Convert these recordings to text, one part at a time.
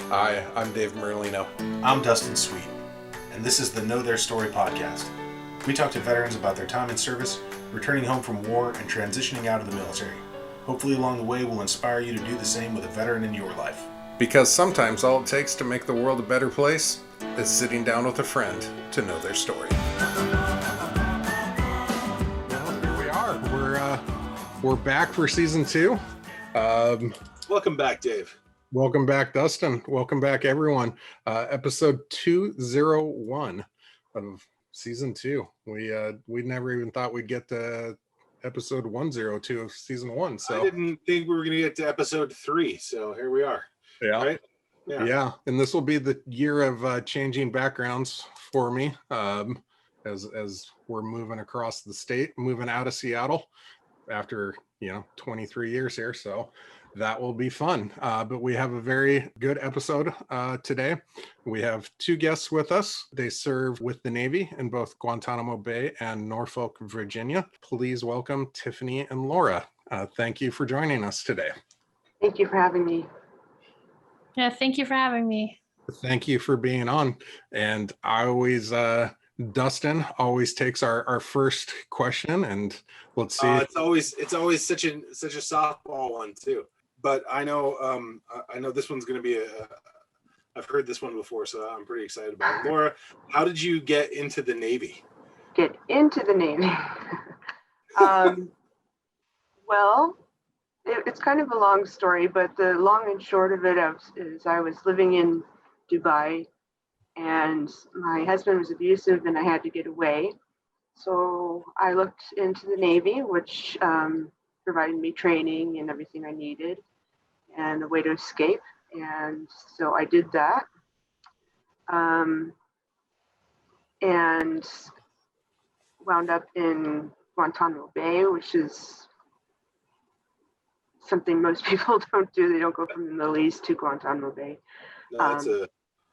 Hi, I'm Dave Merlino. I'm Dustin Sweet, and this is the Know Their Story podcast. We talk to veterans about their time in service, returning home from war, and transitioning out of the military. Hopefully along the way we'll inspire you to do the same with a veteran in your life. Because sometimes all it takes to make the world a better place is sitting down with a friend to know their story. Well, here we are. We're back for season 2. Welcome back, Dave. Welcome back, Dustin. Welcome back, everyone. Episode 201 of season 2. We never even thought we'd get to episode 102 of season 1. So I didn't think we were going to get to episode 3. So here we are. Yeah. Right? Yeah. And this will be the year of changing backgrounds for me, as we're moving across the state, moving out of Seattle after 23 years here. So that will be fun. But we have a very good episode today. We have 2 guests with us. They serve with the Navy in both Guantanamo Bay and Norfolk, Virginia. Please welcome Tiffany and Laura. Thank you for joining us today. Thank you for having me. Yeah, thank you for having me. Thank you for being on. And I always, Dustin always takes our first question, and let's see. It's always such a softball one too. But I know this one's going to be I've heard this one before, so I'm pretty excited about it. Laura, how did you get into the Navy? Get into the Navy. Well, it's kind of a long story, but the long and short of it is I was living in Dubai, and my husband was abusive, and I had to get away. So I looked into the Navy, which provided me training and everything I needed and a way to escape. And so I did that. And wound up in Guantanamo Bay, which is something most people don't do. They don't go from the Middle East to Guantanamo Bay. No, that's an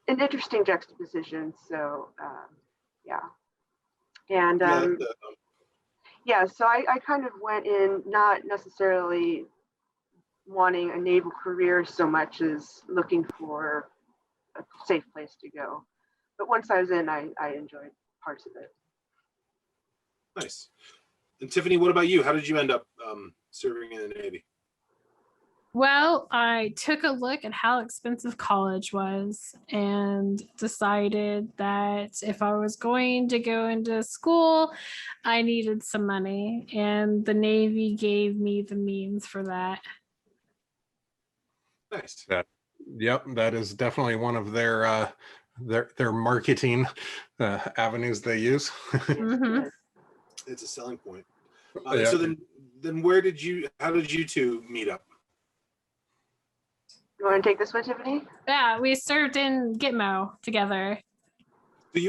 interesting juxtaposition. So, yeah. And so I kind of went in not necessarily wanting a naval career so much as looking for a safe place to go. But once I was in, I enjoyed parts of it. nice. And Tiffany, what about you? How did you end up serving in the Navy? Well, I took a look at how expensive college was and decided that if I was going to go into school, I needed some money, and the Navy gave me the means for that. Nice. That is definitely one of their marketing avenues they use. Mhm. It's a selling point. Yeah. So then how did you two meet up? You want to take this one, Tiffany? Yeah, we served in Gitmo together. So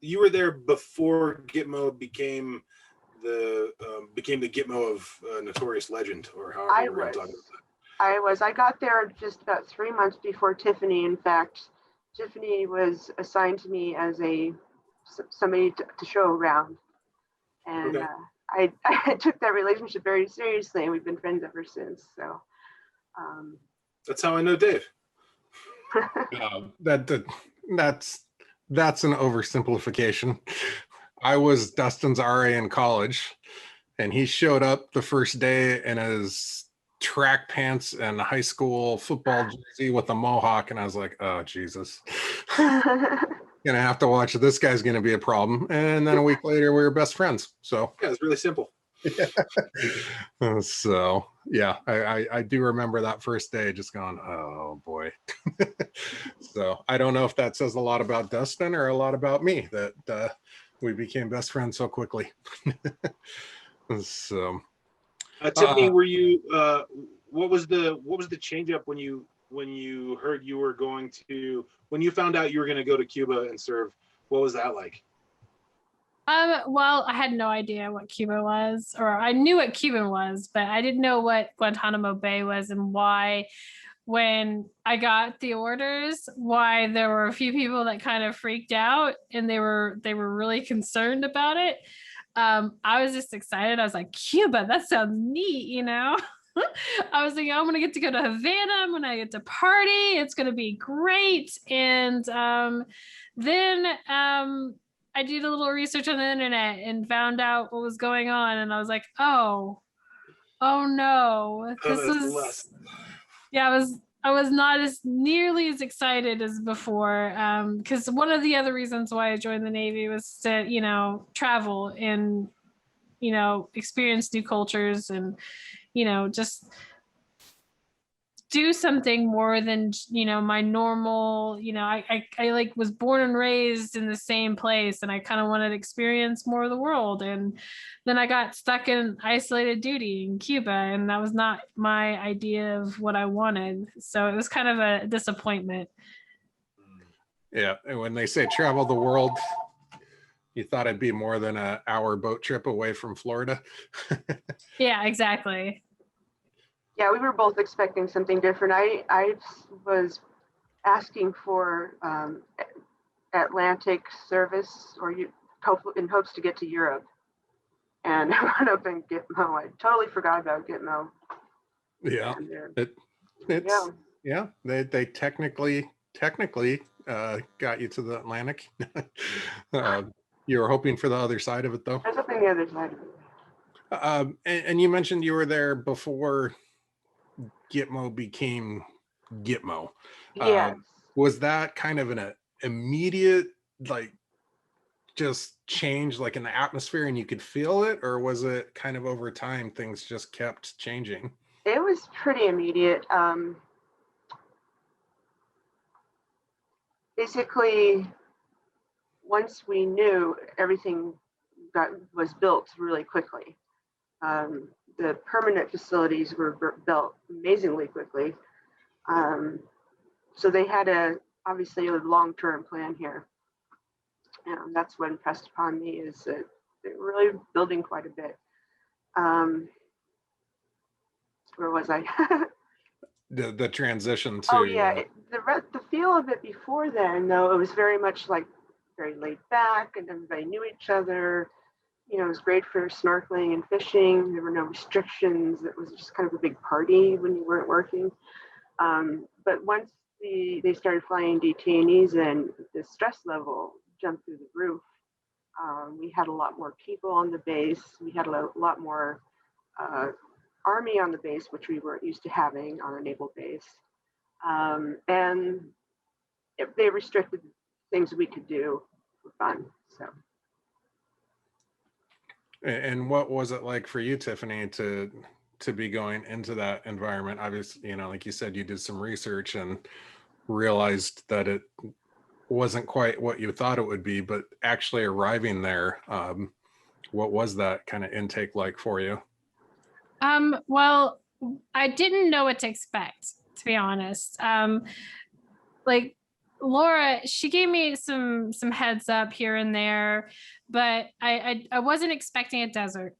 you were there before Gitmo became the Gitmo of Notorious Legend, or however I you were going was. to talk about that. I got there just about 3 months before Tiffany. In fact, Tiffany was assigned to me as somebody to show around. And Okay. I took that relationship very seriously, and we've been friends ever since. So That's how I know Dave. That's an oversimplification. I was Dustin's RA in college, and he showed up the first day in his track pants and a high school football jersey with a mohawk, and I was like, oh Jesus, gonna have to watch, this guy's gonna be a problem. And then a week later we were best friends. So Yeah, it's really simple. so yeah, I do remember that first day just going, oh boy. So I don't know if that says a lot about Dustin or a lot about me that we became best friends so quickly. So Tiffany, were you what was the change up when you heard you were going to, when you found out you were going to go to Cuba and serve? What was that like? Well, I had no idea what Cuba was, or I knew what Cuban was, but I didn't know what Guantanamo Bay was, and why, when I got the orders, why there were a few people that kind of freaked out, and they were really concerned about it. I was just excited. I was like, Cuba, that sounds neat, I was thinking, I'm gonna get to go to Havana, I'm gonna get to party, it's gonna be great. And then I did a little research on the internet and found out what was going on, and I was like, oh no, this that's is less. yeah, I was not as nearly as excited as before, because one of the other reasons why I joined the Navy was to, you know, travel and, you know, experience new cultures and, you know, just do something more than, you know, my normal, you know, I like was born and raised in the same place, and I kind of wanted to experience more of the world. And then I got stuck in isolated duty in Cuba, and that was not my idea of what I wanted. So it was kind of a disappointment. Yeah, and when they say travel the world, you thought it'd be more than an hour boat trip away from Florida. Yeah, exactly. Yeah, we were both expecting something different. I was asking for Atlantic service, or in hopes to get to Europe, and I wound up in Gitmo. I totally forgot about Gitmo. Yeah, And, it's yeah. They technically got you to the Atlantic. You were hoping for the other side of it, though. I was hoping the other side of it. And you mentioned you were there before Gitmo became Gitmo. Yes. Was that kind of an immediate, like, just change, like in the atmosphere, and you could feel it, or was it kind of over time things just kept changing? It was pretty immediate. Basically, once we knew, everything was built really quickly. The permanent facilities were built amazingly quickly. So they had obviously a long-term plan here. And that's what impressed upon me, is that they're really building quite a bit. Where was I? The transition to Oh yeah, the feel of it before then, though, it was very much like very laid back, and everybody knew each other. You know, it was great for snorkeling and fishing. There were no restrictions. It was just kind of a big party when you weren't working. But once they started flying detainees, and the stress level jumped through the roof. We had a lot more people on the base. We had a lot more Army on the base, which we weren't used to having on a naval base. And they restricted things we could do for fun. So. And what was it like for you, Tiffany, to be going into that environment? Obviously, you know, like you said, you did some research and realized that it wasn't quite what you thought it would be, but actually arriving there, what was that kind of intake like for you? Well, I didn't know what to expect, to be honest. Like Laura, she gave me some heads up here and there, but I wasn't expecting a desert.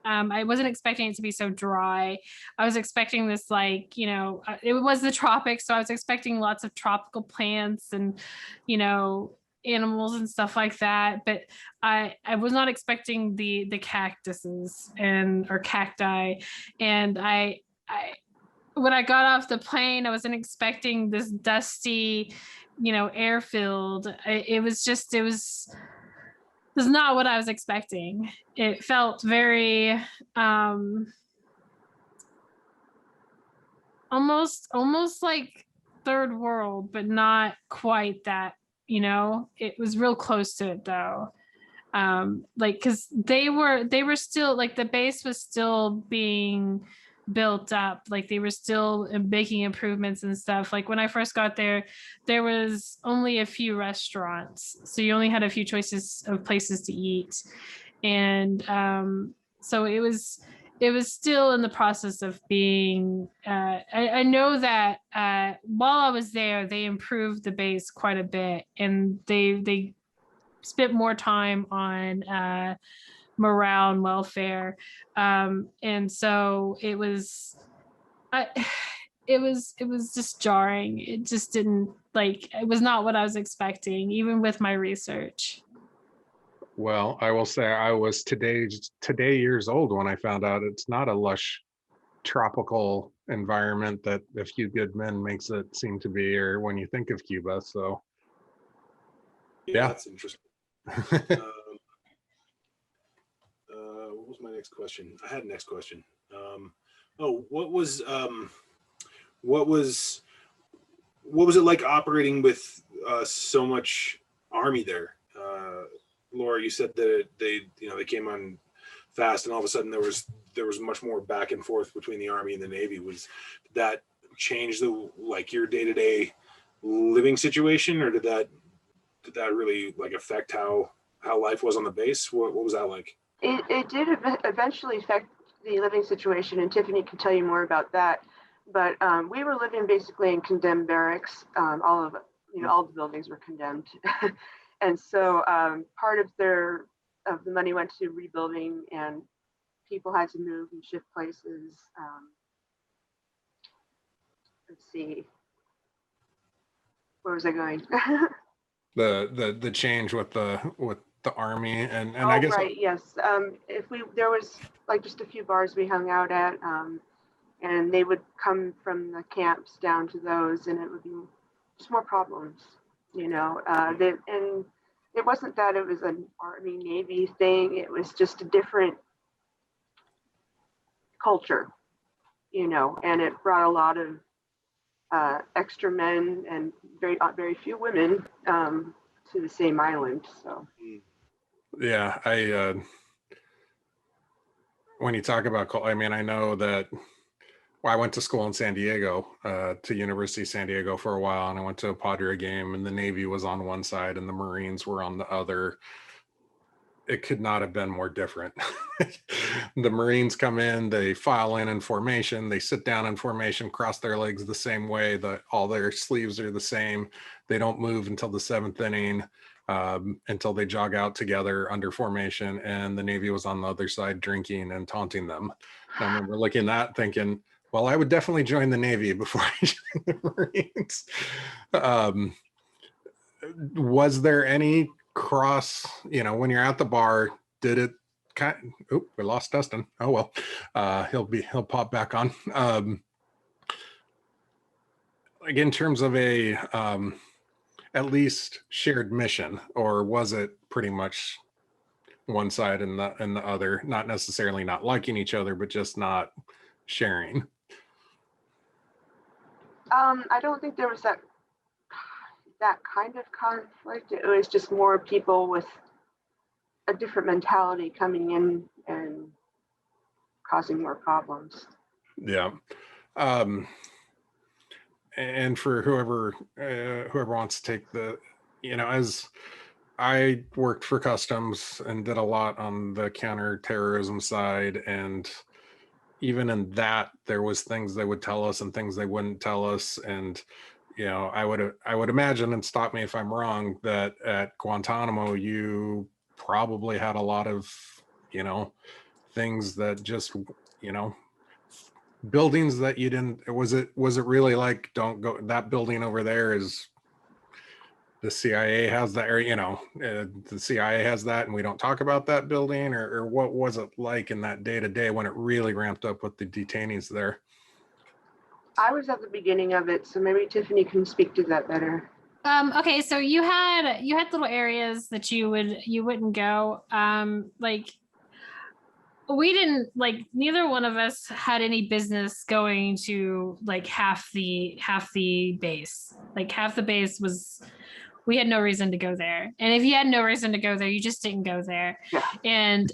I wasn't expecting it to be so dry. I was expecting this, like, you know, it was the tropics, so I was expecting lots of tropical plants and, you know, animals and stuff like that. But I was not expecting the cactuses or cacti. And I when I got off the plane, I wasn't expecting this dusty, you know, airfield. It was not what I was expecting. It felt very almost like third world, but not quite that, you know. It was real close to it though. Like, because they were still, like, the base was still being built up, like they were still making improvements and stuff. Like when I first got there was only a few restaurants, so you only had a few choices of places to eat. And so it was still in the process of being I know that while I was there, they improved the base quite a bit, and they spent more time on morale and welfare. And so it was just jarring. It just didn't, like, it was not what I was expecting, even with my research. Well, I will say I was today years old when I found out it's not a lush tropical environment that A Few Good Men makes it seem to be, or when you think of Cuba. So yeah. That's interesting. What was my next question? I had a next question. What was it like operating with so much Army there? Laura, you said that they came on fast, and all of a sudden there was much more back and forth between the Army and the Navy. Did that change your day-to-day living situation, or did that really affect how life was on the base? What was that like? It did eventually affect the living situation, and Tiffany can tell you more about that. But we were living basically in condemned barracks. All the buildings were condemned, and so part of the money went to rebuilding, and people had to move and shift places. Let's see, where was I going? The change with the Army and I guess right, yes. There was just a few bars we hung out at, and they would come from the camps down to those, and it would be just more problems, and it wasn't that it was an Army Navy thing. It was just a different culture, and it brought a lot of extra men and very few women to the same island. So yeah, when you talk about, I mean, I know that I went to school in San Diego, to University of San Diego for a while, and I went to a Padre game, and the Navy was on one side and the Marines were on the other. It could not have been more different. The Marines come in, they file in formation, they sit down in formation, cross their legs the same way, all their sleeves are the same. They don't move until the 7th inning, until they jog out together under formation, and the Navy was on the other side drinking and taunting them. And I remember looking at that thinking, well, I would definitely join the Navy before I joined the Marines. Was there any cross, when you're at the bar, did it we lost Dustin. Oh well, he'll pop back on. In terms of a at least shared mission, or was it pretty much one side and the other, not necessarily not liking each other, but just not sharing? I don't think there was that kind of conflict. It was just more people with a different mentality coming in and causing more problems. Yeah. And for whoever wants to take as I worked for customs and did a lot on the counterterrorism side, and even in that there was things they would tell us and things they wouldn't tell us. And I would imagine, and stop me if I'm wrong, that at Guantanamo you probably had a lot of things that just buildings that you didn't. Was it really like, don't go, that building over there is the CIA has that, or the CIA has that, and we don't talk about that building, or what was it like in that day to day when it really ramped up with the detainees there? I was at the beginning of it, so maybe Tiffany can speak to that better. Okay, so you had little areas that you wouldn't go. We didn't, neither one of us had any business going to half the base. Half the base was, we had no reason to go there. And if you had no reason to go there, you just didn't go there. Yeah. And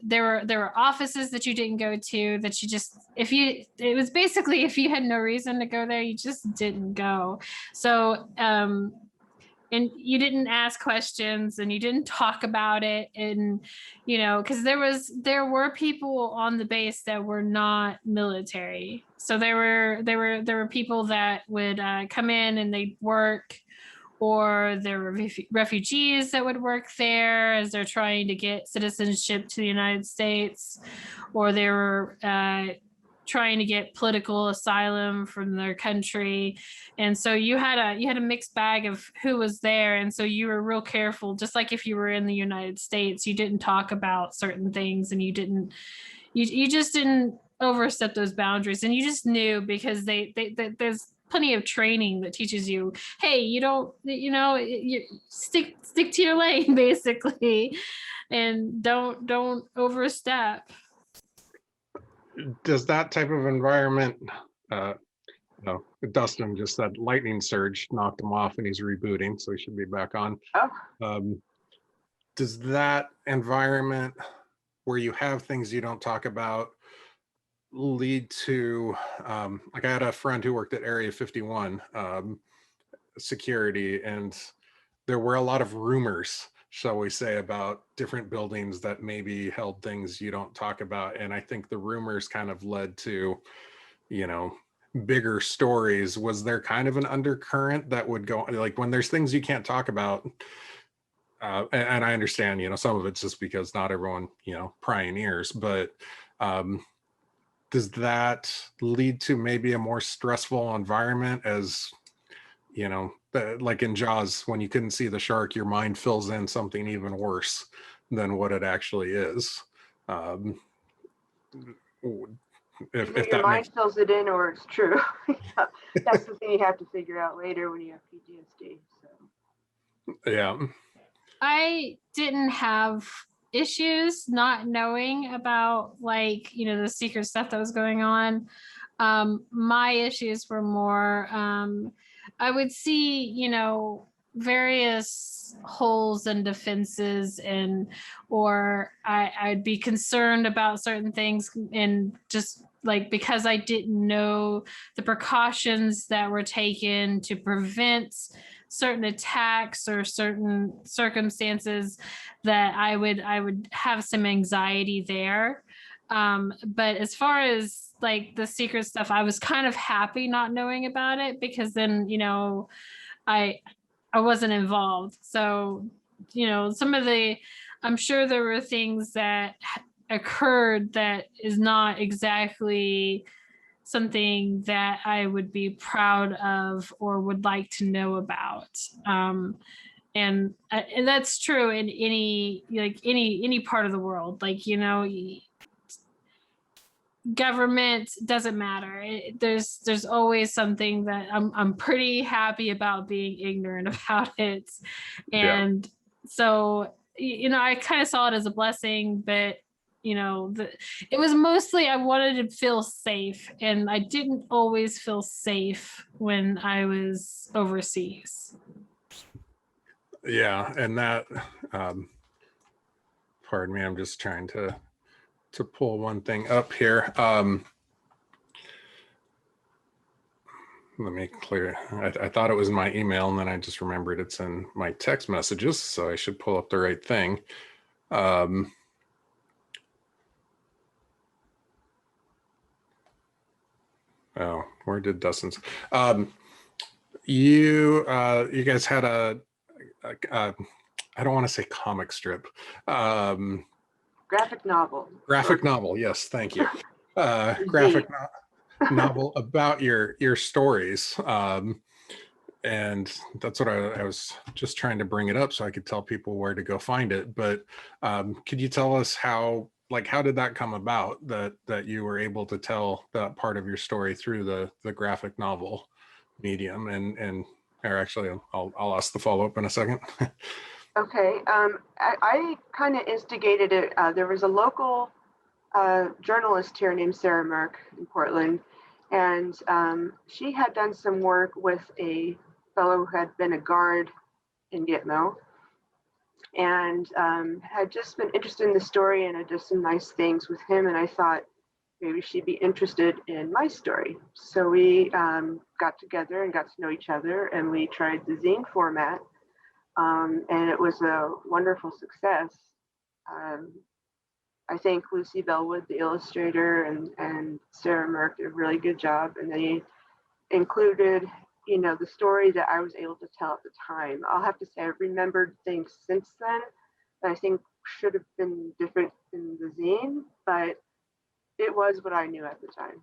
there were offices that you didn't go to, that you just, it was basically, if you had no reason to go there, you just didn't go. So, and you didn't ask questions, and you didn't talk about it. And, because there were people on the base that were not military. So there were people that would come in and they'd work, or there were refugees that would work there as they're trying to get citizenship to the United States, or they were trying to get political asylum from their country. And so you had a mixed bag of who was there. And so you were real careful, just like if you were in the United States, you didn't talk about certain things, and you just didn't overstep those boundaries. And you just knew, because there's plenty of training that teaches you, hey, you don't, you stick to your lane, basically, and don't overstep. Does that type of environment, no, Dustin just said lightning surge knocked him off and he's rebooting, so he should be back on. Oh, Does that environment where you have things you don't talk about lead to, like I had a friend who worked at Area 51 security, and there were a lot of rumors, shall we say, about different buildings that maybe held things you don't talk about. And I think the rumors kind of led to, bigger stories. Was there kind of an undercurrent that would go, like, when there's things you can't talk about? And I understand, some of it's just because not everyone, prying ears, but does that lead to maybe a more stressful environment, as, like in Jaws, when you couldn't see the shark, your mind fills in something even worse than what it actually is? If either your that mind makes, fills it in or it's true. That's the thing you have to figure out later when you have PTSD. So. yeah. I didn't have issues not knowing about, like, the secret stuff that was going on. My issues were more, I would see, various holes and defenses, or I'd be concerned about certain things, and just like, because I didn't know the precautions that were taken to prevent certain attacks or certain circumstances, that I would have some anxiety there. But as far as like the secret stuff, I was kind of happy not knowing about it, because then, I wasn't involved. So, I'm sure there were things that occurred that is not exactly something that I would be proud of or would like to know about. And that's true in any part of the world. Like, government doesn't matter. There's always something that I'm pretty happy about being ignorant about it. And so, I kind of saw it as a blessing, but it was mostly, I wanted to feel safe, and I didn't always feel safe when I was overseas. Yeah, and that, pardon me, I'm just trying to pull one thing up here. Let me clear. I thought it was in my email, and then I just remembered it's in my text messages, so I should pull up the right thing. Oh, where did Dustin's? You guys had a I don't want to say comic strip. Graphic novel. Graphic novel, yes, thank you. Graphic novel about your stories. And that's what I was just trying to bring it up so I could tell people where to go find it. But could you tell us how did that come about, that you were able to tell that part of your story through the graphic novel medium? Or actually, I'll ask the follow-up in a second. Okay. I kind of instigated it. There was a local journalist here named Sarah Merck in Portland, and she had done some work with a fellow who had been a guard in Gitmo, and had just been interested in the story and had done some nice things with him. And I thought maybe she'd be interested in my story. So we got together and got to know each other, and we tried the zine format. And it was a wonderful success. I think Lucy Bellwood, the illustrator, and Sarah Merck did a really good job. And they included, the story that I was able to tell at the time. I'll have to say I've remembered things since then that I think should have been different in the zine, but it was what I knew at the time.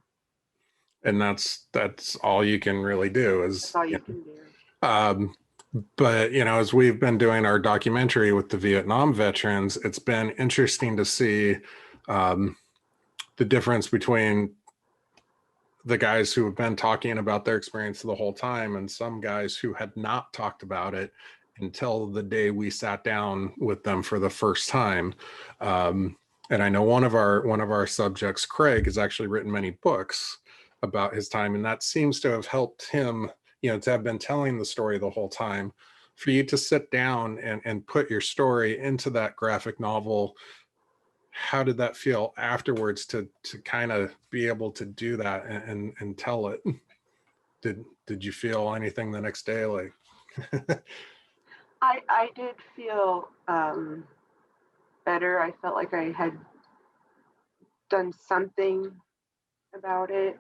And that's all you can really do is That's all you can do. But as we've been doing our documentary with the Vietnam veterans, it's been interesting to see the difference between the guys who have been talking about their experience the whole time and some guys who had not talked about it until the day we sat down with them for the first time. And I know one of our subjects, Craig, has actually written many books about his time, and that seems to have helped him, to have been telling the story the whole time. For you to sit down and put your story into that graphic novel, how did that feel afterwards to kind of be able to do that and tell it? Did you feel anything the next day? Like, I did feel better. I felt like I had done something about it.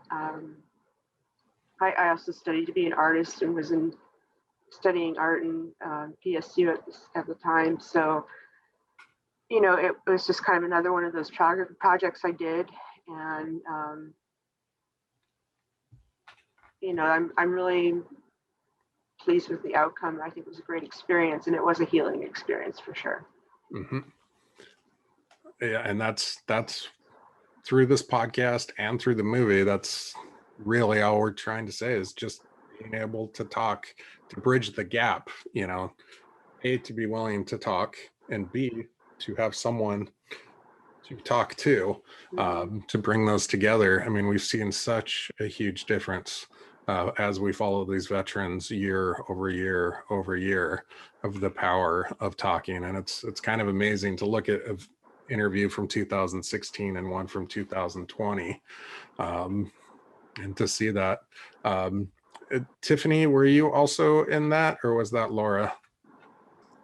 I also studied to be an artist and was studying art in PSU at the time. So, it was just kind of another one of those projects I did. And, I'm really pleased with the outcome. I think it was a great experience, and it was a healing experience for sure. mm-hmm. Yeah, and that's through this podcast and through the movie. That's really all we're trying to say, is just being able to talk, to bridge the gap. A, to be willing to talk, and B, to have someone to talk to bring those together. I mean, we've seen such a huge difference as we follow these veterans year over year over year, of the power of talking. And it's kind of amazing to look at an interview from 2016 and one from 2020, and to see that. Tiffany, were you also in that, or was that Laura?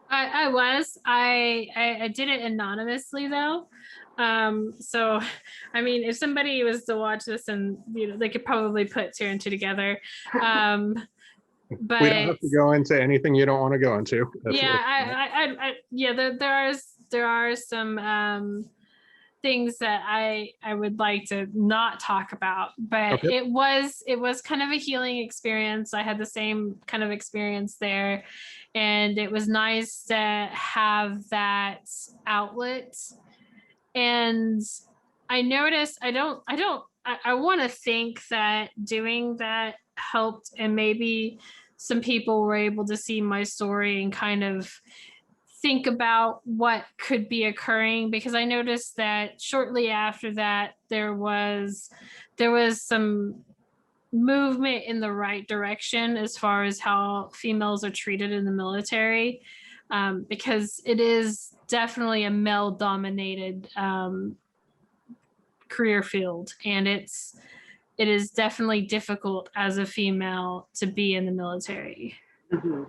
I was. I did it anonymously though. So I mean, if somebody was to watch this, and they could probably put two and two together. But we don't have to go into anything you don't want to go into. There are some things that I would like to not talk about, but Okay. it was kind of a healing experience. I had the same kind of experience there, and it was nice to have that outlet. And I noticed I want to think that doing that helped, and maybe some people were able to see my story and kind of think about what could be occurring, because I noticed that shortly after that there was some movement in the right direction as far as how females are treated in the military, because it is definitely a male dominated career field, and it is definitely difficult as a female to be in the military. Mm-hmm.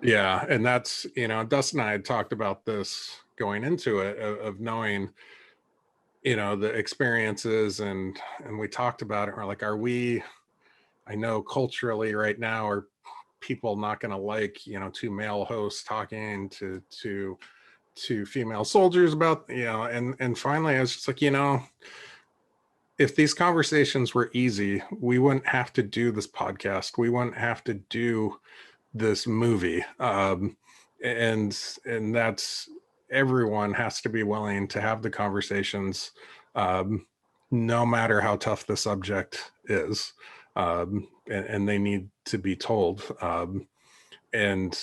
Yeah, and that's, Dustin and I had talked about this going into it, of knowing, the experiences, and we talked about it. We're like, I know culturally right now, are people not going to like, two male hosts talking to female soldiers about, and finally I was just like, if these conversations were easy, we wouldn't have to do this podcast. We wouldn't have to do this movie. And that's, everyone has to be willing to have the conversations, no matter how tough the subject is. And they need to be told. And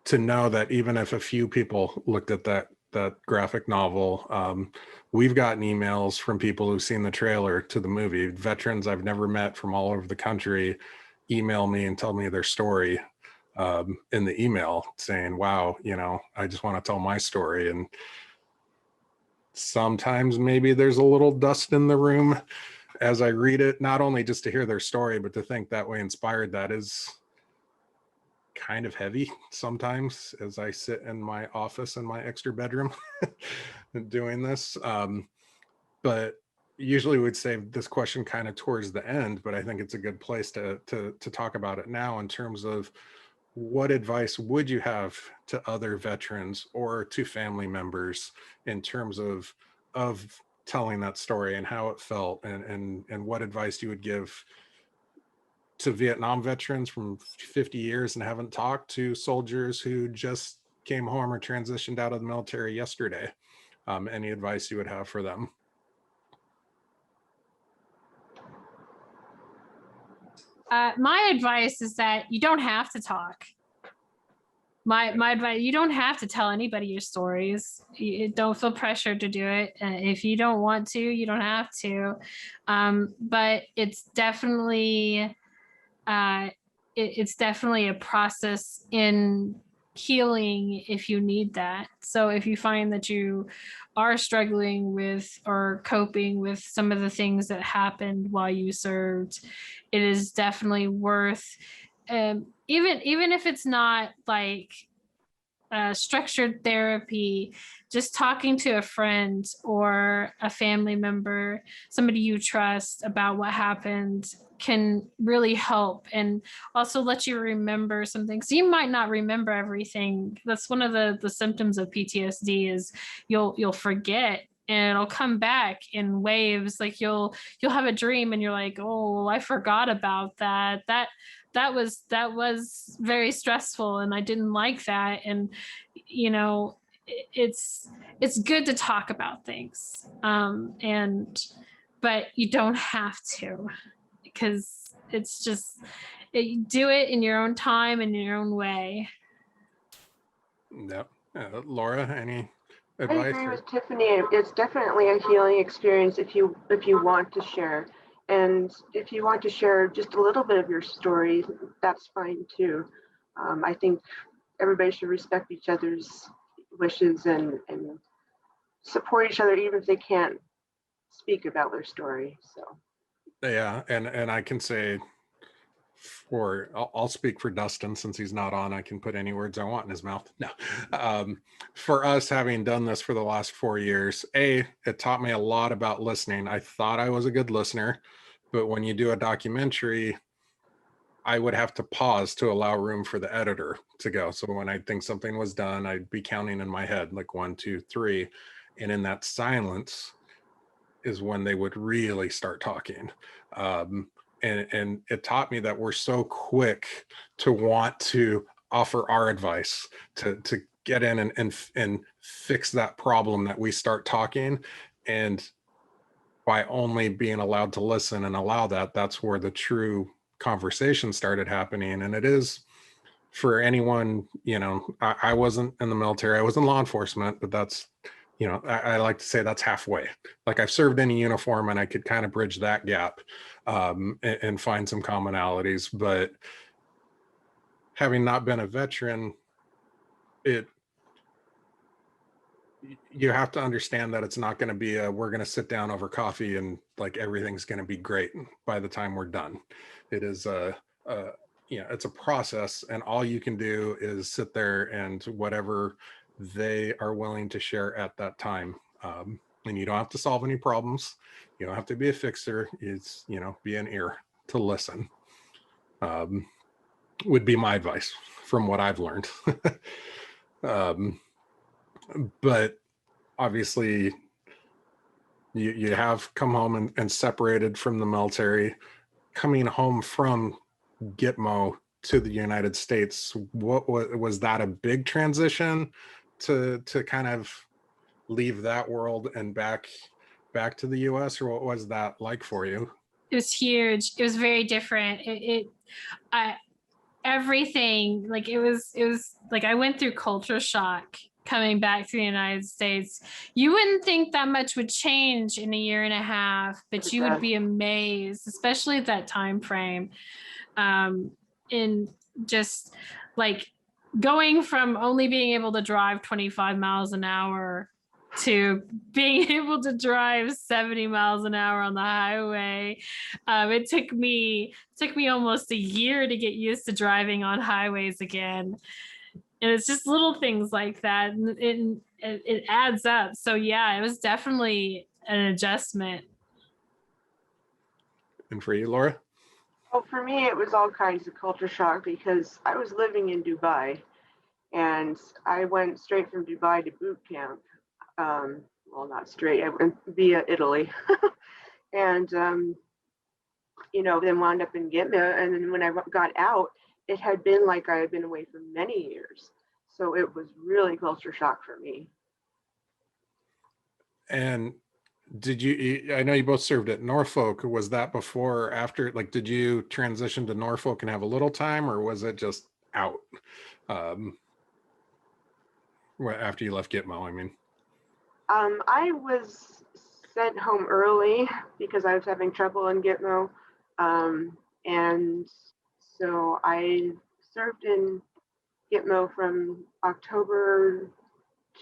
to know that even if a few people looked at that graphic novel, we've gotten emails from people who've seen the trailer to the movie, veterans I've never met from all over the country, email me and tell me their story in the email, saying, wow, I just want to tell my story. And sometimes maybe there's a little dust in the room as I read it, not only just to hear their story, but to think that way inspired, that is kind of heavy sometimes as I sit in my office in my extra bedroom doing this. But usually we'd save this question kind of towards the end, but I think it's a good place to talk about it now, in terms of what advice would you have to other veterans or to family members in terms of telling that story and how it felt, and what advice you would give to Vietnam veterans from 50 years and haven't talked to soldiers who just came home or transitioned out of the military yesterday. Any advice you would have for them? My advice is that you don't have to talk. My advice, you don't have to tell anybody your stories. You don't feel pressured to do it. If you don't want to, you don't have to. But it's definitely it's definitely a process in healing if you need that. So if you find that you are struggling with or coping with some of the things that happened while you served, it is definitely worth, even if it's not like structured therapy, just talking to a friend or a family member, somebody you trust, about what happened can really help, and also let you remember some things. You might not remember everything. That's one of the symptoms of PTSD, is you'll forget, and it'll come back in waves. Like you'll have a dream and you're like, oh, I forgot about that. That was very stressful and I didn't like that. And it's good to talk about things, but you don't have to, because it's just, you do it in your own time and your own way. Yep. Laura, any I advice? agree with Tiffany. It's definitely a healing experience if you want to share. And if you want to share just a little bit of your story, that's fine too. I think everybody should respect each other's wishes and support each other, even if they can't speak about their story. So Yeah, and I can say I'll speak for Dustin since he's not on. I can put any words I want in his mouth. No, for us, having done this for the last 4 years, it taught me a lot about listening. I thought I was a good listener, but when you do a documentary, I would have to pause to allow room for the editor to go. So when I think something was done, I'd be counting in my head like 1, 2, 3, and in that silence is when they would really start talking. And it taught me that we're so quick to want to offer our advice, to get in and fix that problem that we start talking. And by only being allowed to listen and allow that, that's where the true conversation started happening. And it is for anyone, I wasn't in the military, I was in law enforcement, but that's, I like to say that's halfway. Like I've served in a uniform and I could kind of bridge that gap, and find some commonalities. But having not been a veteran, you have to understand that it's not going to be we're going to sit down over coffee and like everything's going to be great by the time we're done. It is it's a process, and all you can do is sit there and whatever they are willing to share at that time. And you don't have to solve any problems. You don't have to be a fixer. It's, be an ear to listen. Would be my advice from what I've learned. But obviously you have come home and separated from the military. Coming home from Gitmo to the United States, what was that a big transition to kind of leave that world and back to the US, or what was that like for you? It was huge. It was very different. Everything, like it was like I went through culture shock coming back to the United States. You wouldn't think that much would change in a year and a half, but you would be amazed, especially at that time frame. In just like going from only being able to drive 25 miles an hour to being able to drive 70 miles an hour on the highway. It took me almost a year to get used to driving on highways again. And it's just little things like that. And it adds up. So yeah, it was definitely an adjustment. And for you, Laura? well, for me, it was all kinds of culture shock because I was living in Dubai and I went straight from Dubai to boot camp. Well, not straight, I went via Italy. And, then wound up in Gitmo. And then when I got out, it had been like I had been away for many years. So it was really culture shock for me. And did you, I know you both served at Norfolk. Was that before or after? Like, did you transition to Norfolk and have a little time, or was it just out? After you left Gitmo, I mean. I was sent home early because I was having trouble in Gitmo. And so I served in Gitmo from October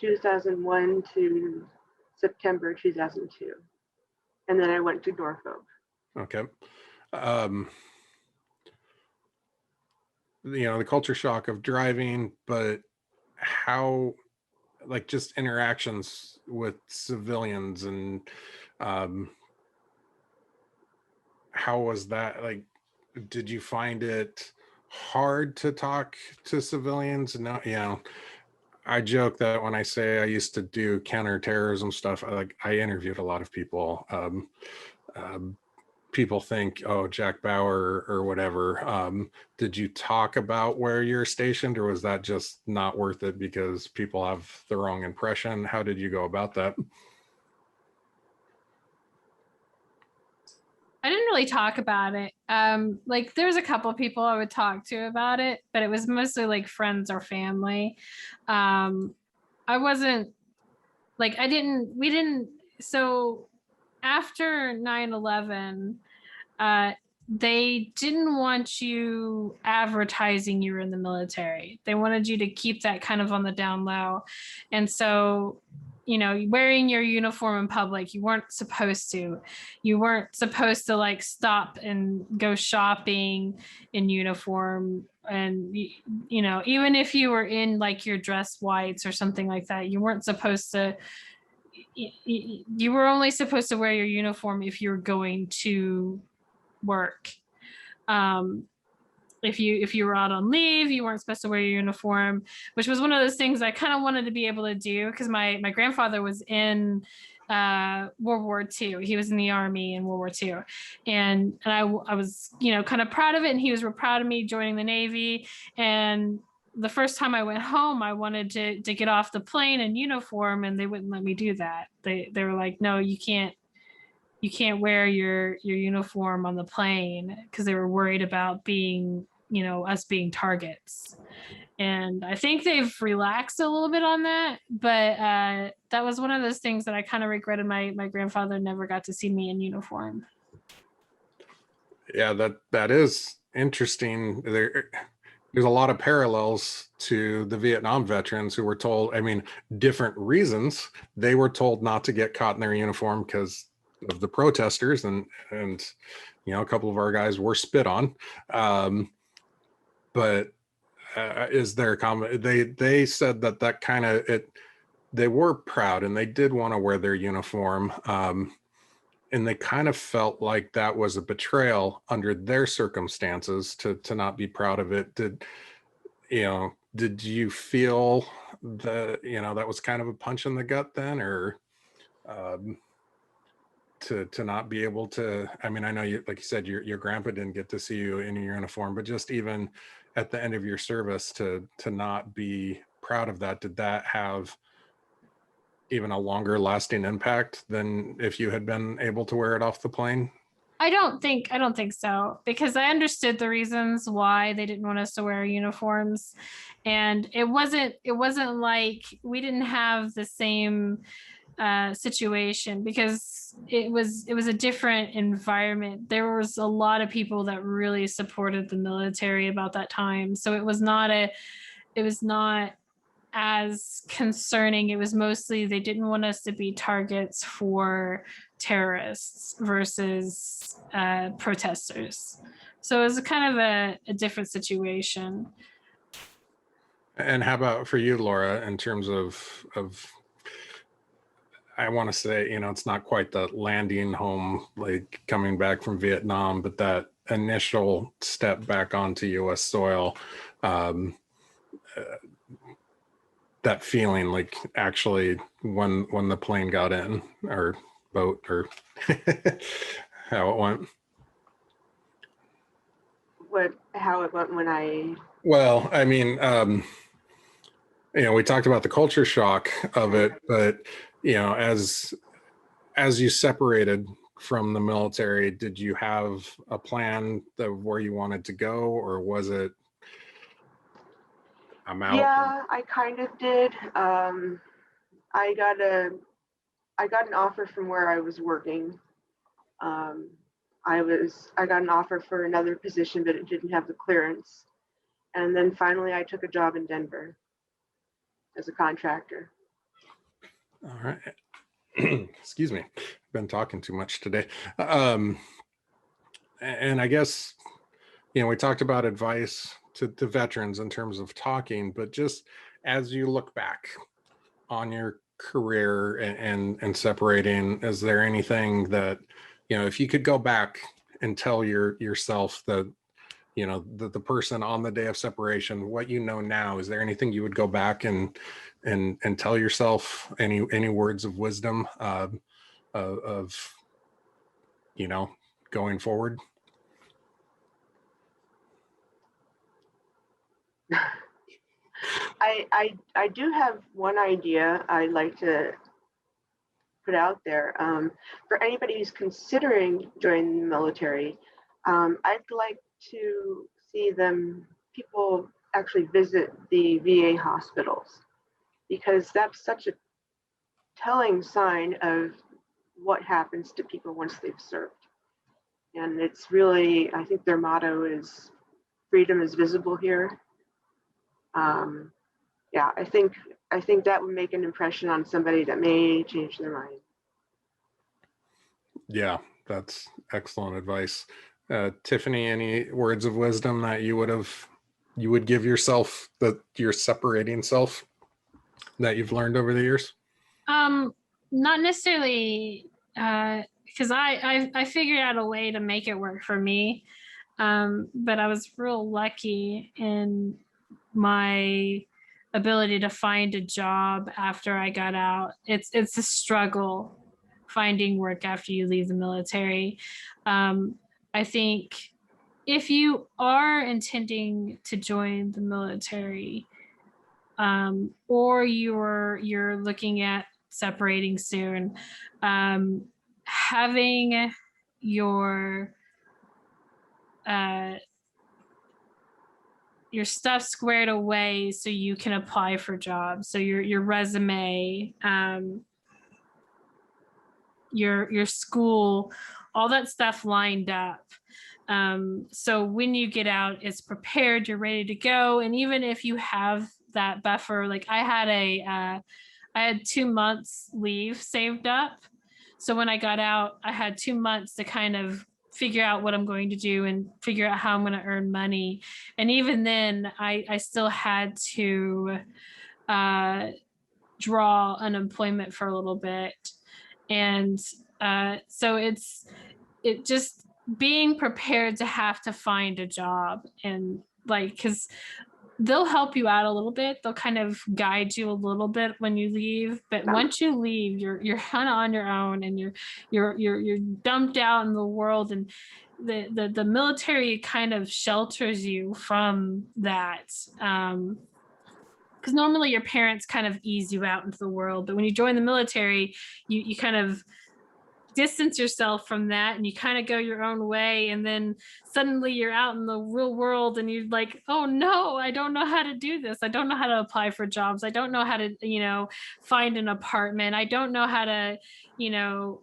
2001 to September 2002. And then I went to Norfolk. Okay. The culture shock of driving, but how, like, just interactions with civilians and how was that? Like, did you find it hard to talk to civilians? No, I joke that when I say I used to do counterterrorism stuff, I interviewed a lot of people. People think, oh, Jack Bauer or whatever. Did you talk about where you're stationed, or was that just not worth it because people have the wrong impression? How did you go about that? I didn't really talk about it. Like there's a couple of people I would talk to about it, but it was mostly like friends or family. I wasn't like, we didn't, so after 9/11, they didn't want you advertising you were in the military. They wanted you to keep that kind of on the down low. And so, wearing your uniform in public, you weren't supposed to. You weren't supposed to like stop and go shopping in uniform. And, even if you were in like your dress whites or something like that, you weren't supposed to. You were only supposed to wear your uniform if you were going to work. If you were out on leave, you weren't supposed to wear your uniform, which was one of those things I kind of wanted to be able to do because my grandfather was in World War II. He was in the Army in World War II, and I was kind of proud of it, and he was real proud of me joining the Navy. And the first time I went home, I wanted to get off the plane in uniform, and they wouldn't let me do that. They were like, no, you can't wear your uniform on the plane, because they were worried about being, us being targets. And I think they've relaxed a little bit on that, but that was one of those things that I kind of regretted. My grandfather never got to see me in uniform. Yeah, that is interesting. There's a lot of parallels to the Vietnam veterans who were told, I mean, different reasons. They were told not to get caught in their uniform because of the protesters, and a couple of our guys were spit on. But is there a comment? They said that kind of it. They were proud and they did want to wear their uniform. And they kind of felt like that was a betrayal under their circumstances to not be proud of it. Did you feel that was kind of a punch in the gut then, or to not be able to? I mean, I know you, like you said, your grandpa didn't get to see you in your uniform, but just even at the end of your service to not be proud of that, did that have even a longer lasting impact than if you had been able to wear it off the plane? I don't think so, because I understood the reasons why they didn't want us to wear uniforms, and it wasn't like we didn't have the same situation, because it was a different environment. There was a lot of people that really supported the military about that time, so it was not as concerning. It was mostly they didn't want us to be targets for terrorists versus protesters. So it was kind of a different situation. And how about for you, Laura, in terms of I want to say, it's not quite the landing home, like coming back from Vietnam, but that initial step back onto U.S. soil, that feeling, like actually when the plane got in, or boat, or how it went. How it went when I. Well, I mean, we talked about the culture shock of it, but as as you separated from the military, did you have a plan of where you wanted to go, or was it, I'm out? Yeah, I kind of did. I got an offer from where I was working. I got an offer for another position, but it didn't have the clearance. And then finally I took a job in Denver as a contractor. All right. Excuse me. I've been talking too much today. And I guess, we talked about advice to veterans in terms of talking, but just as you look back on your career and separating, is there anything that, if you could go back and tell yourself that, the person on the day of separation, what you know now, is there anything you would go back and tell yourself, any words of wisdom of going forward? I do have one idea I'd like to put out there. For anybody who's considering joining the military, I'd like to see people actually visit the VA hospitals, because that's such a telling sign of what happens to people once they've served. And it's really, I think their motto is freedom is visible here. Yeah, I think that would make an impression on somebody that may change their mind. Yeah, that's excellent advice. Tiffany, any words of wisdom that you would give yourself, that your separating self, that you've learned over the years? Not necessarily, because I figured out a way to make it work for me. But I was real lucky in my ability to find a job after I got out. It's a struggle finding work after you leave the military. I think if you are intending to join the military, or you're looking at separating soon, having your stuff squared away so you can apply for jobs. So your resume, your school, all that stuff lined up. So when you get out, it's prepared, you're ready to go. And even if you have that buffer, like I had 2 months leave saved up. So when I got out, I had 2 months to kind of figure out what I'm going to do and figure out how I'm going to earn money. And even then, I still had to draw unemployment for a little bit. And so it just being prepared to have to find a job, and because they'll help you out a little bit. They'll kind of guide you a little bit when you leave, but once you leave, you're kind of on your own, and you're dumped out in the world, and the military kind of shelters you from that. Because normally your parents kind of ease you out into the world, but when you join the military, you kind of distance yourself from that, and you kind of go your own way, and then suddenly you're out in the real world, and you're like, oh no, I don't know how to do this. I don't know how to apply for jobs. I don't know how to find an apartment. I don't know how to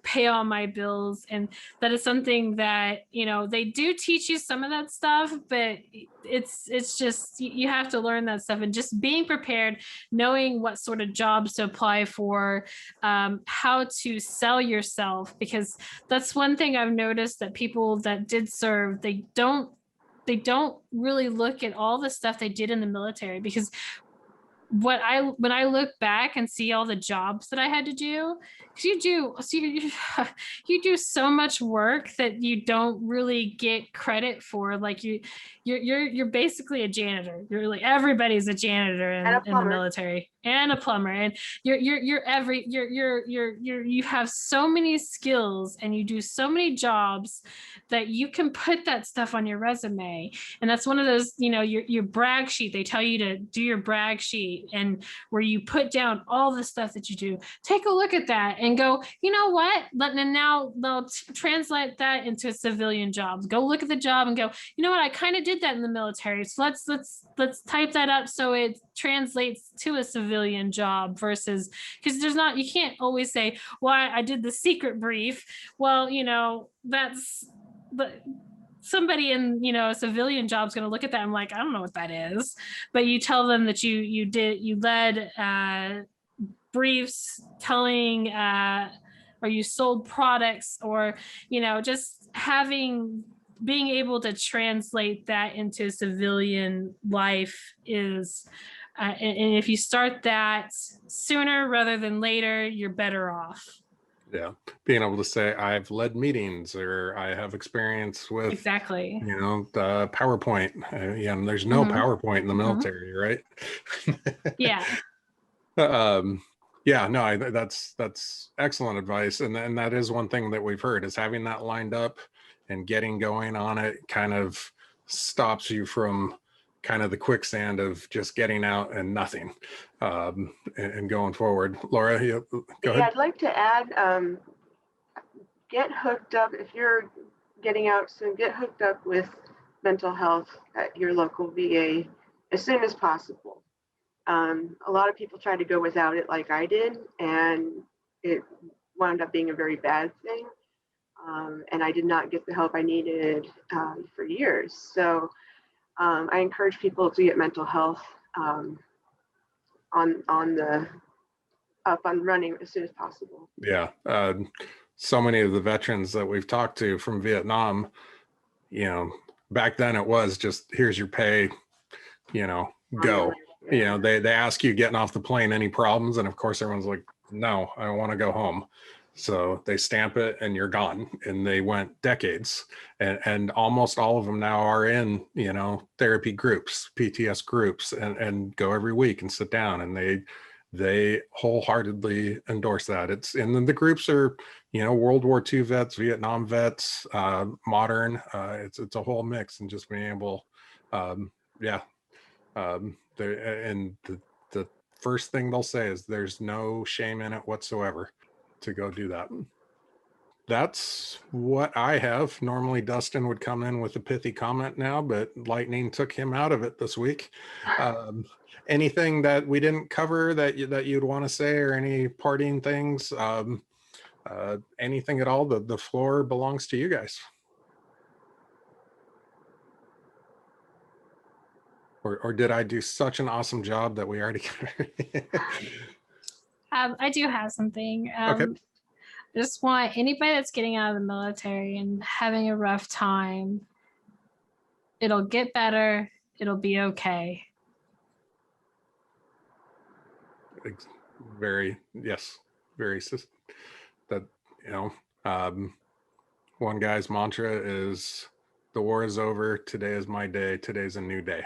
pay all my bills. And that is something that they do teach you some of that stuff, but it's just you have to learn that stuff, and just being prepared, knowing what sort of jobs to apply for, how to sell yourself, because that's one thing I've noticed, that people that did serve, they don't really look at all the stuff they did in the military. Because when I look back and see all the jobs that I had to do, because you do so much work that you don't really get credit for. Like you're basically a janitor. You're like, everybody's a janitor in the military. and a plumber, and you have so many skills and you do so many jobs that you can put that stuff on your resume. And that's one of those, your brag sheet. They tell you to do your brag sheet, and where you put down all the stuff that you do. Take a look at that and go, you know what? And now they'll translate that into a civilian job. Go look at the job and go, you know what? I kind of did that in the military. So let's type that up so it translates to a civilian job, versus, because you can't always say, well, I did the secret brief. Well, that's somebody in a civilian job is going to look at that and like, I don't know what that is. But you tell them that you led briefs telling or you sold products, or just being able to translate that into civilian life is and if you start that sooner rather than later, you're better off. Yeah, being able to say I've led meetings, or I have experience with Exactly. the PowerPoint. And there's no PowerPoint in the military, right? Yeah. Yeah, no, that's excellent advice, and that is one thing that we've heard, is having that lined up and getting going on it kind of stops you from kind of the quicksand of just getting out and nothing, and going forward. Laura, go ahead. I'd like to add, get hooked up if you're getting out soon. Get hooked up with mental health at your local VA as soon as possible. A lot of people try to go without it like I did, and it wound up being a very bad thing. And I did not get the help I needed for years. So I encourage people to get mental health on the up and running as soon as possible. Yeah. So many of the veterans that we've talked to from Vietnam, back then it was just, here's your pay, go. Yeah. They ask you getting off the plane, any problems? And of course everyone's like, no, I want to go home. So they stamp it and you're gone. And they went decades, and almost all of them now are in, therapy groups, PTS groups, and go every week and sit down, and they wholeheartedly endorse that. And then the groups are, World War II vets, Vietnam vets, modern, it's a whole mix, and just being able, the first thing they'll say is there's no shame in it whatsoever to go do that. That's what I have. Normally Dustin would come in with a pithy comment now, but lightning took him out of it this week. Anything that we didn't cover that you'd want to say, or any parting things, anything at all? The floor belongs to you guys. Or did I do such an awesome job that we already covered? I do have something. Okay. I just want anybody that's getting out of the military and having a rough time, it'll get better. It'll be okay. Very that, one guy's mantra is, the war is over, today is my day, today's a new day,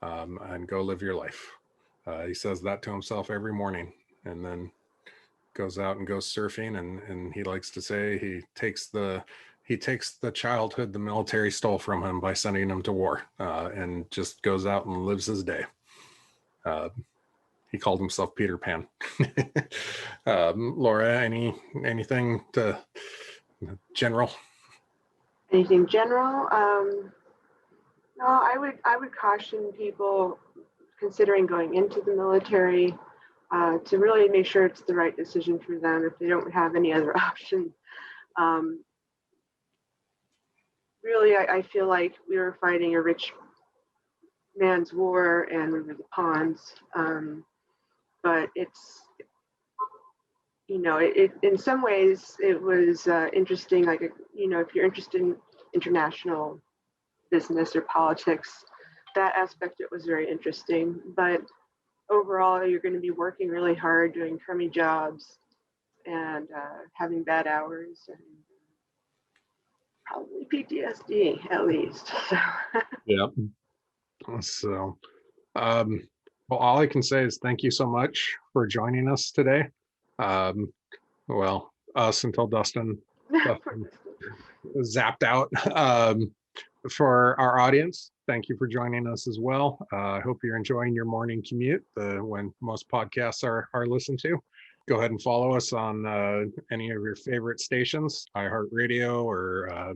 and go live your life. He says that to himself every morning, and then goes out and goes surfing, and he likes to say he takes the childhood the military stole from him by sending him to war, and just goes out and lives his day. He called himself Peter Pan. Laura, anything to general? Anything general? No, I would caution people considering going into the military to really make sure it's the right decision for them if they don't have any other option. Really, I feel like we were fighting a rich man's war and we were the pawns. But it's, it in some ways it was interesting. Like, if you're interested in international business or politics, that aspect, it was very interesting. But overall, you're going to be working really hard, doing crummy jobs, and having bad hours, and probably PTSD at least. So. Yeah. So, Well, all I can say is thank you so much for joining us today. Well, us until Dustin zapped out. For our audience, thank you for joining us as well. I hope you're enjoying your morning commute, when most podcasts are listened to. Go ahead and follow us on any of your favorite stations, iHeartRadio, or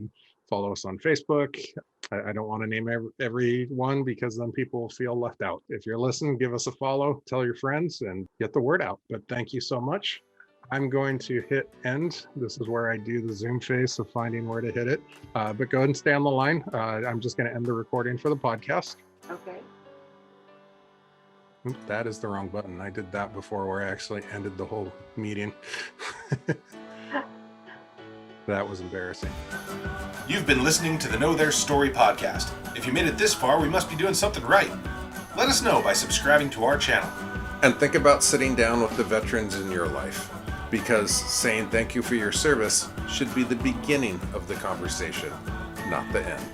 follow us on Facebook. I don't want to name every one because then people feel left out. If you're listening, give us a follow, tell your friends, and get the word out. But thank you so much. I'm going to hit end. This is where I do the Zoom face of finding where to hit it. But go ahead and stay on the line. I'm just going to end the recording for the podcast. Okay. Oop, that is the wrong button. I did that before where I actually ended the whole meeting. That was embarrassing. You've been listening to the Know Their Story podcast. If you made it this far, we must be doing something right. Let us know by subscribing to our channel. And think about sitting down with the veterans in your life, because saying thank you for your service should be the beginning of the conversation, not the end.